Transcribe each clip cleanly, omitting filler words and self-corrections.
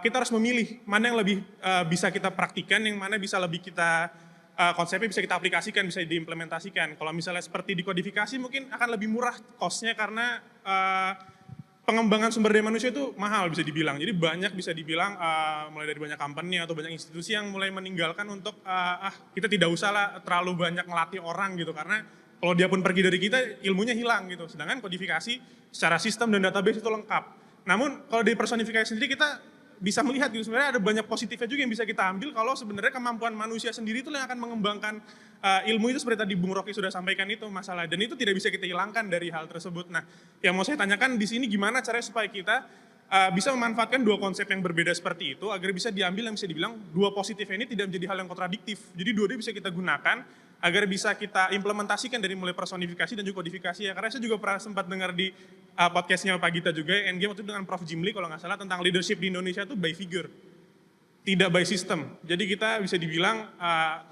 kita harus memilih mana yang lebih bisa kita praktikan, yang mana bisa lebih kita konsepnya bisa kita aplikasikan, bisa diimplementasikan. Kalau misalnya seperti di kodifikasi mungkin akan lebih murah cost-nya karena pengembangan sumber daya manusia itu mahal bisa dibilang. Jadi banyak bisa dibilang mulai dari banyak company atau banyak institusi yang mulai meninggalkan untuk kita tidak usah lah terlalu banyak ngelatih orang gitu, karena kalau dia pun pergi dari kita ilmunya hilang gitu. Sedangkan kodifikasi secara sistem dan database itu lengkap. Namun kalau di personifikasi sendiri kita bisa melihat gitu sebenarnya ada banyak positifnya juga yang bisa kita ambil kalau sebenarnya kemampuan manusia sendiri itu yang akan mengembangkan ilmu itu seperti tadi Bung Rocky sudah sampaikan itu masalah, dan itu tidak bisa kita hilangkan dari hal tersebut. Nah, yang mau saya tanyakan di sini gimana caranya supaya kita bisa memanfaatkan dua konsep yang berbeda seperti itu agar bisa diambil yang bisa dibilang dua positif ini tidak menjadi hal yang kontradiktif. Jadi dua-duanya bisa kita gunakan agar bisa kita implementasikan dari mulai personifikasi dan juga kodifikasi ya. Karena saya juga pernah sempat dengar di podcastnya Pak Gita juga, Endgame waktu itu dengan Prof. Jimli kalau nggak salah, tentang leadership di Indonesia itu by figure, tidak by system. Jadi kita bisa dibilang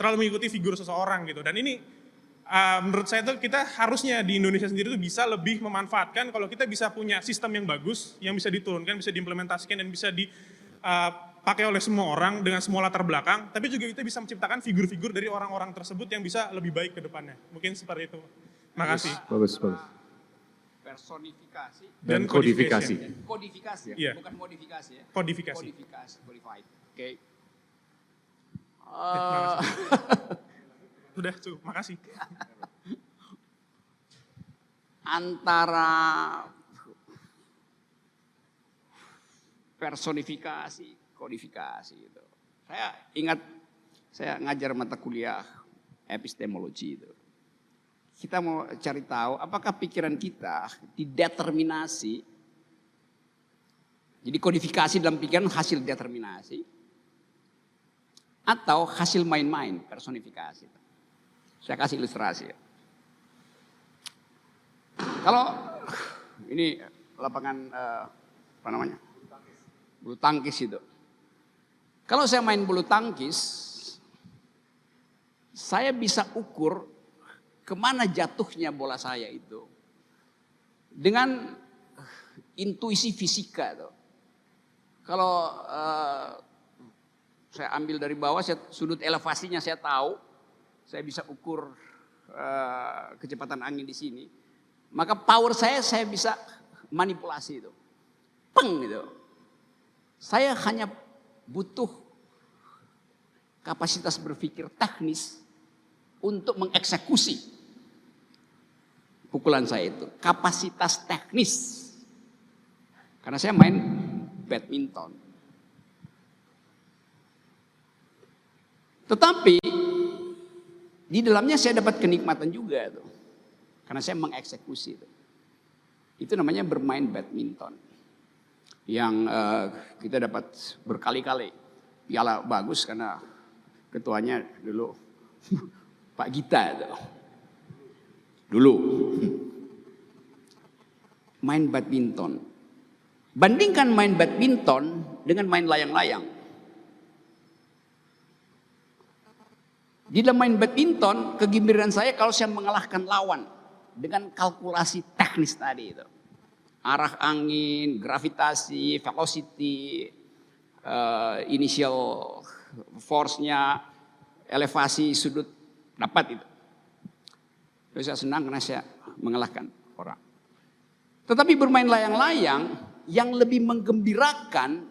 terlalu mengikuti figur seseorang gitu. Dan ini menurut saya tuh kita harusnya di Indonesia sendiri tuh bisa lebih memanfaatkan kalau kita bisa punya sistem yang bagus, yang bisa diturunkan, bisa diimplementasikan dan bisa dipakai oleh semua orang dengan semua latar belakang, tapi juga kita bisa menciptakan figur-figur dari orang-orang tersebut yang bisa lebih baik ke depannya. Mungkin seperti itu. Makasih. Bagus. Personifikasi Dan kodifikasi. Kodifikasi ya, Iya. bukan modifikasi ya. Kodifikasi. Codified. Oke. Sudah cukup, makasih. Antara personifikasi, kodifikasi itu. Saya ingat saya ngajar mata kuliah epistemologi itu. Kita mau cari tahu apakah pikiran kita dideterminasi. Jadi kodifikasi dalam pikiran hasil determinasi atau hasil main-main personifikasi. Saya kasih ilustrasi. Kalau ini lapangan apa namanya? Bulu tangkis itu. Kalau saya main bulu tangkis, saya bisa ukur kemana jatuhnya bola saya itu dengan intuisi fisika tuh. Kalau saya ambil dari bawah, sudut elevasinya saya tahu, saya bisa ukur kecepatan angin di sini. Maka power saya bisa manipulasi itu, peng gitu. Saya hanya butuh kapasitas berpikir teknis untuk mengeksekusi pukulan saya itu, kapasitas teknis. Karena saya main badminton. Tetapi di dalamnya saya dapat kenikmatan juga tuh. Karena saya mengeksekusi itu. Itu namanya bermain badminton. Yang kita dapat berkali-kali piala bagus karena ketuanya dulu Pak Gita itu. Dulu main badminton. Bandingkan main badminton dengan main layang-layang. Di dalam main badminton, kegembiraan saya kalau saya mengalahkan lawan dengan kalkulasi teknis tadi itu. Arah angin, gravitasi, velocity, initial force-nya, elevasi sudut, dapat itu. Terus saya senang karena saya mengalahkan orang. Tetapi bermain layang-layang yang lebih menggembirakan